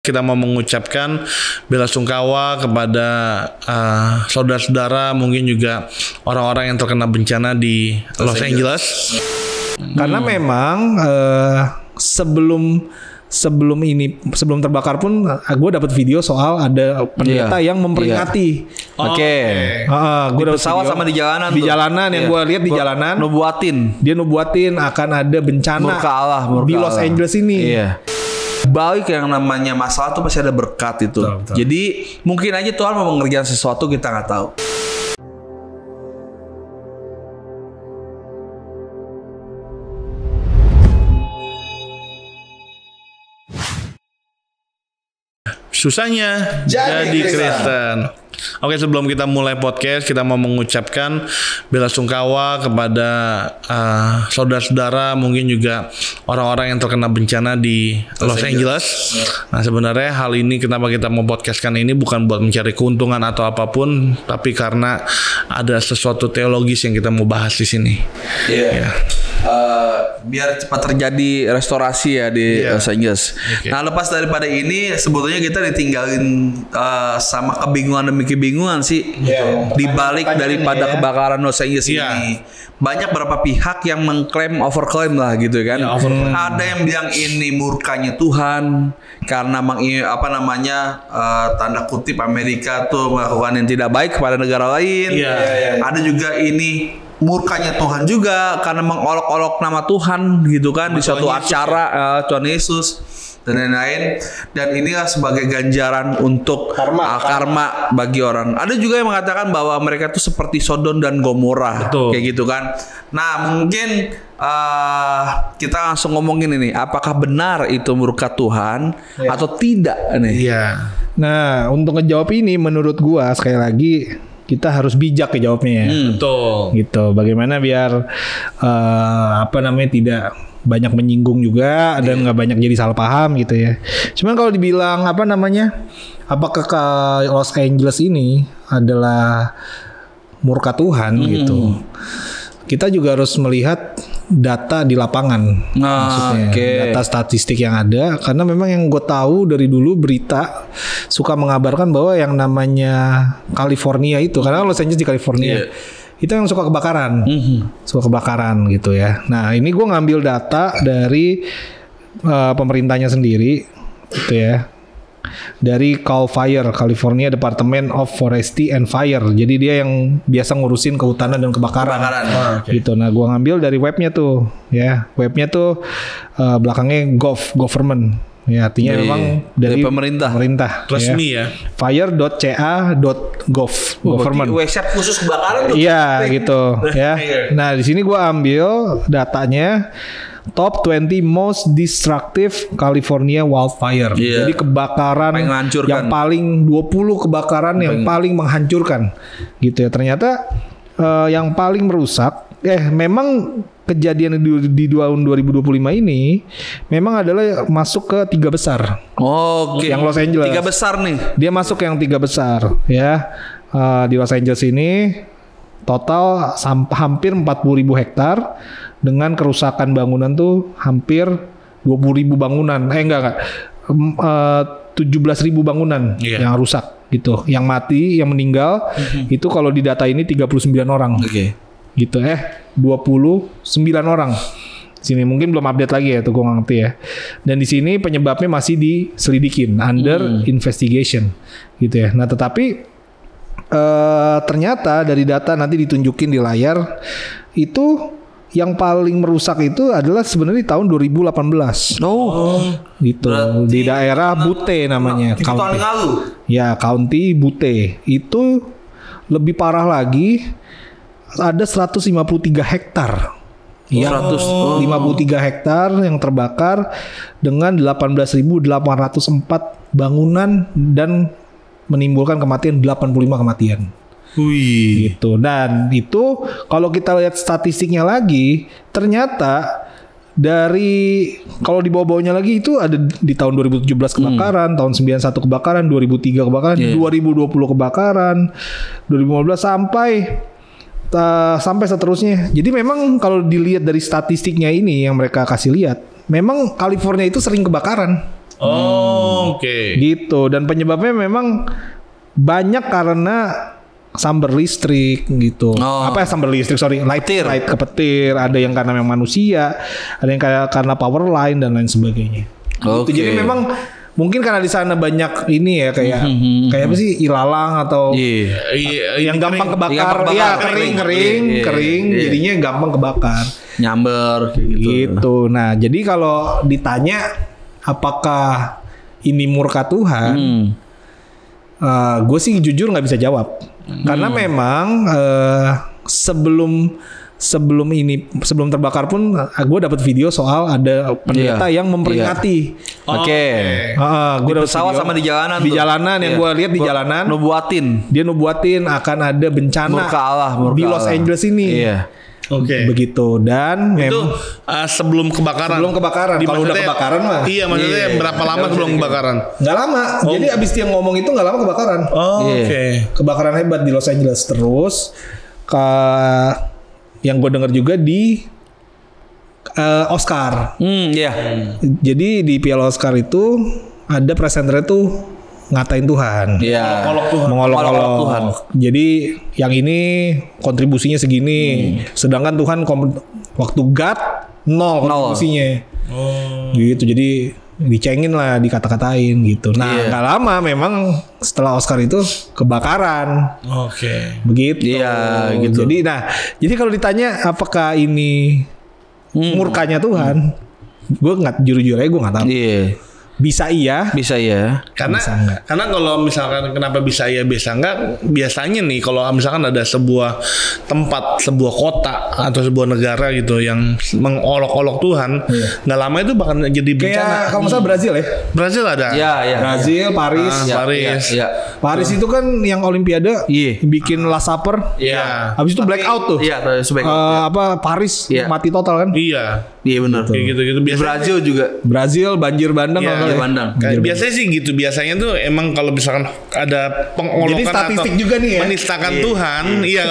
Kita mau mengucapkan bela sungkawa kepada saudara-saudara, mungkin juga orang-orang yang terkena bencana di Los Angeles. Karena memang sebelum terbakar pun gue dapat video soal ada pendeta yang memperingati. Gue dapat pesawat sama di jalanan. Di jalanan yang gue lihat di jalanan. Dia nubuatin akan ada bencana murka Allah. Di Los Angeles ini. Iya. Baik, yang namanya masalah tuh pasti ada berkat itu. Betul. Jadi mungkin aja Tuhan mau mengerjakan sesuatu, kita nggak tahu. Susahnya jadi Kristen. Oke, sebelum kita mulai podcast, kita mau mengucapkan bela sungkawa kepada saudara-saudara, mungkin juga orang-orang yang terkena bencana di Los Angeles. Nah, sebenarnya hal ini kenapa kita mau podcastkan ini bukan buat mencari keuntungan atau apapun, tapi karena ada sesuatu teologis yang kita mau bahas di sini. Biar cepat terjadi restorasi ya di Los Angeles. Nah, lepas daripada ini, sebetulnya kita ditinggalin sama kebingungan demi kebingungan sih. Di balik daripada kebakaran Los Angeles ini, banyak beberapa pihak yang mengklaim, overklaim lah gitu kan. Ada yang bilang ini murkanya Tuhan karena tanda kutip Amerika tuh melakukan yang tidak baik kepada negara lain. Ada juga ini murkanya Tuhan juga karena mengolok-olok nama Tuhan gitu kan di suatu acara Tuhan Yesus dan lain-lain, dan inilah sebagai ganjaran untuk karma bagi orang. Ada juga yang mengatakan bahwa mereka itu seperti Sodom dan Gomora. Kayak gitu kan. Nah, mungkin kita langsung ngomongin ini, apakah benar itu murka Tuhan atau tidak nih? Nah, untuk ngejawab ini menurut gua sekali lagi kita harus bijak ya jawabnya ya. Betul. Gitu. Bagaimana biar tidak banyak menyinggung juga dan nggak banyak jadi salah paham gitu ya. Cuman kalau dibilang apakah ke Los Angeles ini adalah murka Tuhan gitu. Kita juga harus melihat data di lapangan, maksudnya data statistik yang ada, karena memang yang gue tahu dari dulu berita suka mengabarkan bahwa yang namanya California itu, karena Los Angeles di California, itu yang suka kebakaran, gitu ya. Nah, ini gue ngambil data dari pemerintahnya sendiri, gitu ya. Dari Cal Fire, California Department of Forestry and Fire. Jadi dia yang biasa ngurusin kehutanan dan kebakaran. Gitu. Nah, gua ngambil dari webnya tuh, ya. Webnya tuh belakangnya government. Ya, artinya memang dari pemerintah resmi ya. Fire.ca.gov government. Website khusus kebakaran tuh. Iya, gitu, ya. Nah, di sini gua ambil datanya. Top 20 most destructive California wildfire. Jadi kebakaran yang paling 20 kebakaran yang paling menghancurkan. Gitu ya. Ternyata yang paling merusak memang kejadian di tahun 2025 ini memang adalah masuk ke 3 besar. Yang Los Angeles. 3 besar nih. Dia masuk yang 3 besar ya. Di Los Angeles ini total hampir 40.000 hektar dengan kerusakan bangunan tuh hampir 20.000 bangunan. 17.000 bangunan yang rusak gitu. Yang mati, yang meninggal itu kalau di data ini 39 orang. Gitu 29 orang. Sini mungkin belum update lagi ya tuh gue ngerti ya. Dan di sini penyebabnya masih diselidikin, under investigation gitu ya. Nah, tetapi ternyata dari data nanti ditunjukin di layar itu yang paling merusak itu adalah sebenarnya di tahun 2018. Gitu. Di daerah Butte namanya. Itu tahun lalu. Ya, County Butte. Itu lebih parah lagi. Ada 153 hektar. 153 hektar yang terbakar dengan 18.804 bangunan dan menimbulkan kematian 85 kematian. Gitu. Dan itu kalau kita lihat statistiknya lagi, ternyata dari kalau di bawah-bawahnya lagi itu ada di tahun 2017 kebakaran, tahun 91 kebakaran, 2003 kebakaran, 2020 kebakaran, 2015 sampai seterusnya. Jadi memang kalau dilihat dari statistiknya ini yang mereka kasih lihat, memang California itu sering kebakaran. Oh, oke. Gitu. Dan penyebabnya memang banyak karena sumber listrik gitu. Apa ya sumber listrik? Sorry, light kepetir. Ada yang karena memang manusia, ada yang karena power line dan lain sebagainya. Gitu. Jadi memang mungkin karena di sana banyak ini ya kayak apa sih ilalang atau yang gampang kebakar. Iya, kering. Jadinya gampang kebakar. Nyamber kayak gitu. Nah, jadi kalau ditanya apakah ini murka Tuhan? Gue sih jujur nggak bisa jawab. Karena memang sebelum terbakar pun gue dapat video soal ada pendeta yang memperingati. Gue dapat pesawat sama di jalanan yang gue lihat di jalanan. Dia nubuatin akan ada bencana murka Allah. Di Los Angeles ini. Begitu. Dan itu sebelum kebakaran. Kalau udah kebakaran mah. Iya, maksudnya berapa lama sebelum kebakaran? Nggak lama. Jadi abis dia ngomong itu nggak lama kebakaran. Kebakaran hebat di Los Angeles. Terus yang gue dengar juga di Oscar. Jadi di Piala Oscar itu ada presenternya tuh ngatain Tuhan. Mengolok-olok Tuhan. Jadi yang ini kontribusinya segini. Sedangkan Tuhan waktu God nol kontribusinya. Gitu. Jadi dicengin lah, dikata-katain gitu. Nah, nggak lama memang setelah Oscar itu kebakaran. Begitu. Gitu. Jadi kalau ditanya apakah ini murkanya Tuhan, gue nggak jujur aja gue nggak tahu. Bisa iya. Karena kalau misalkan kenapa bisa iya bisa enggak, biasanya nih kalau misalkan ada sebuah tempat, sebuah kota atau sebuah negara gitu yang mengolok-olok Tuhan, nggak lama itu bakal jadi bencana. Kayak kalau misalnya Brazil ya. Brazil ada. Brazil, Paris. Paris itu kan yang Olimpiade bikin Last Supper. Habis itu blackout tuh. Paris mati total kan? Iya benar. Kayak gitu. Biasanya Brazil juga. Brazil banjir bandang. Biasanya sih gitu. Biasanya tuh emang kalau misalkan ada pengolokan jadi statistik atau juga nih ya, menistakan Tuhan,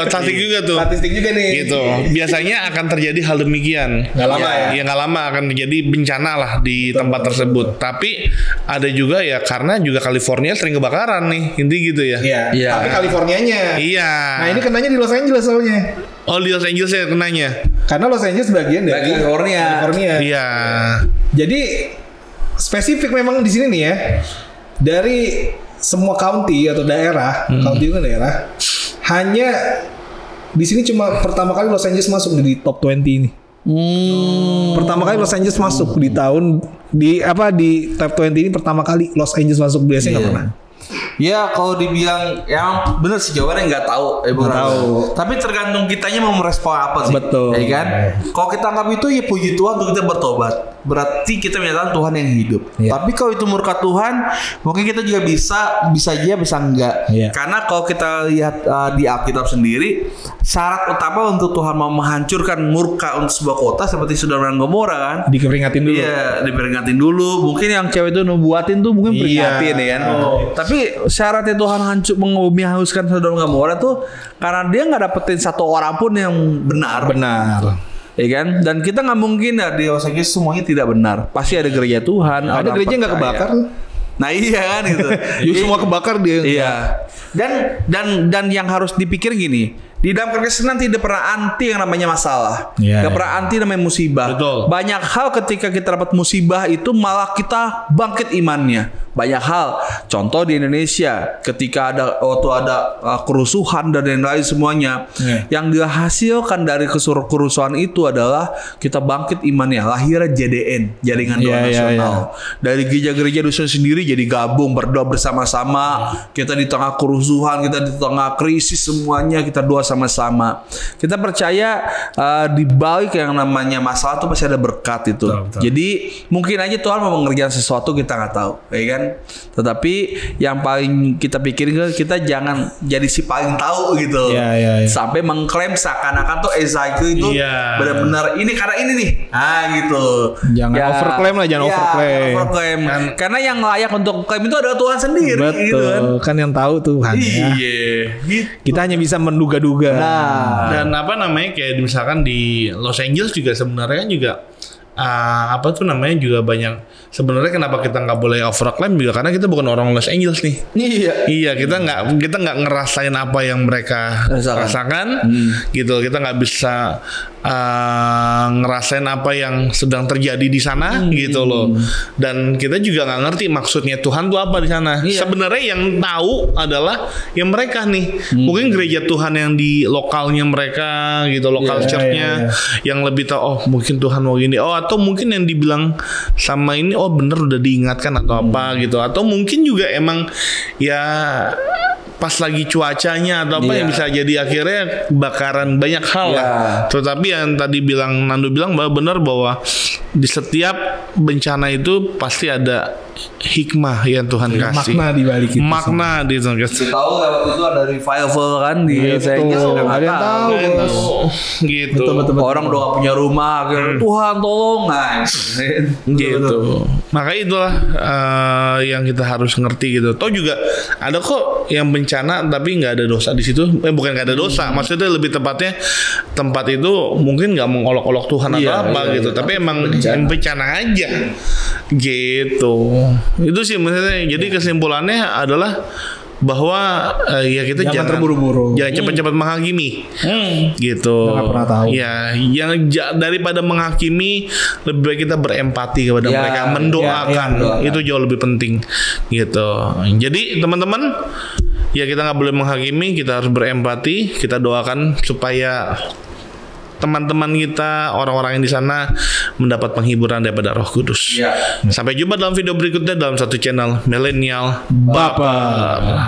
statistik juga tuh. Statistik juga nih. Gitu. Biasanya akan terjadi hal demikian. Nggak lama ya. Nggak lama akan terjadi bencana lah di tempat tersebut. Tapi ada juga ya karena juga California sering kebakaran nih, inti gitu ya. Tapi Californianya. Nah ini kenanya di Los Angeles soalnya. Oh, di Los Angeles ya kenanya. Karena Los Angeles bagian dari California. Iya. Jadi spesifik memang di sini nih ya. Dari semua county atau daerah, county itu kan daerah, hanya di sini cuma pertama kali Los Angeles masuk di top 20 ini. Pertama kali Los Angeles masuk di top 20 ini pertama kali Los Angeles masuk, biasanya nggak pernah. Ya kalau dibilang yang bener sih jawabannya nggak tahu, nggak tahu. Tapi tergantung kitanya mau merespon apa sih. Betul. Ya kan? Kalau kita anggap itu ya puji Tuhan untuk kita bertobat. Berarti kita menyatakan Tuhan yang hidup. Tapi kalau itu murka Tuhan, mungkin kita juga bisa aja bisa enggak. Karena kalau kita lihat di Alkitab sendiri, syarat utama untuk Tuhan mau menghancurkan murka untuk sebuah kota seperti Sodom dan Gomora kan, diperingatin dulu. Diperingatin dulu. Mungkin yang cewek itu nubuatin tuh mungkin peringatin ya kan. Tapi syaratnya Tuhan menghanguskan Sodom dan Gomora tuh karena dia nggak dapetin satu orang pun yang benar. Ya kan? Dan kita nggak mungkin di Los Angeles semuanya tidak benar. Pasti ada gereja Tuhan. Ada gereja nggak kebakar. Nah iya kan gitu. Semua kebakar dia. Iya. Dan yang harus dipikir gini. Di dalam kekristenan tidak pernah anti yang namanya masalah. Gak pernah anti namanya musibah. Betul. Banyak hal ketika kita dapat musibah itu malah kita bangkit imannya. Banyak hal. Contoh di Indonesia ketika waktu ada kerusuhan dan lain-lain semuanya, yang dihasilkan dari kerusuhan itu adalah kita bangkit imannya. Lahirnya JDN, Jaringan Doa Nasional. Dari gereja-gereja dosa sendiri jadi gabung berdoa bersama-sama. Kita di tengah kerusuhan, kita di tengah krisis semuanya kita doa sama-sama. Kita percaya di balik yang namanya masalah itu pasti ada berkat itu. Betul. Jadi mungkin aja Tuhan mau mengerjakan sesuatu kita nggak tahu, ya kan? Tetapi yang paling kita pikirin kita jangan jadi si paling tahu gitu. Sampai mengklaim seakan-akan tuh Ezekiel itu benar-benar ini karena ini nih. Gitu. Jangan overclaim lah, jangan overclaim. Karena yang layak untuk klaim itu adalah Tuhan sendiri. Betul. Gitu kan yang tahu Tuhan. Gitu. Kita hanya bisa menduga-duga. Dan kayak misalkan di Los Angeles juga sebenarnya kan juga juga banyak sebenarnya kenapa kita nggak boleh overclaim juga karena kita bukan orang Los Angeles nih. Iya, kita nggak ngerasain apa yang mereka rasakan. Gitu, kita nggak bisa ngerasain apa yang sedang terjadi di sana gitu loh. Dan kita juga nggak ngerti maksudnya Tuhan tuh apa di sana. Sebenarnya yang tahu adalah yang mereka nih. Mungkin gereja Tuhan yang di lokalnya mereka gitu, lokal church-nya yang lebih tahu, oh mungkin Tuhan mau gini. Oh, atau mungkin yang dibilang sama ini, oh bener udah diingatkan atau apa gitu. Atau mungkin juga emang ya pas lagi cuacanya atau apa yang bisa jadi akhirnya bakaran banyak hal lah. Tetapi yang tadi Nando bilang bahwa benar bahwa di setiap bencana itu pasti ada hikmah yang Tuhan kasih. Makna di balik itu. Makna di Tuhan kasih. Tahu lewat itu ada revival kan di saya ada yang tahu. Gitu. Betul. Orang udah gak punya rumah, Tuhan tolong, nah gitu. Maka itulah yang kita harus ngerti gitu. Toh juga ada kok yang bencana tapi nggak ada dosa di situ. Bukan nggak ada dosa, maksudnya lebih tepatnya tempat itu mungkin nggak mengolok-olok Tuhan atau apa gitu. Tapi emang bencana aja gitu. Itu sih maksudnya. Jadi kesimpulannya adalah bahwa ya kita jangan terburu-buru, jangan cepat-cepat menghakimi, gitu. Nggak pernah tahu. Ya, yang daripada menghakimi lebih baik kita berempati kepada mereka, mendoakan. Itu jauh lebih penting, gitu. Jadi teman-teman, ya kita nggak boleh menghakimi, kita harus berempati, kita doakan supaya teman-teman kita, orang-orang yang di sana mendapat penghiburan daripada Roh Kudus. Sampai jumpa dalam video berikutnya dalam satu channel Millennial Baper.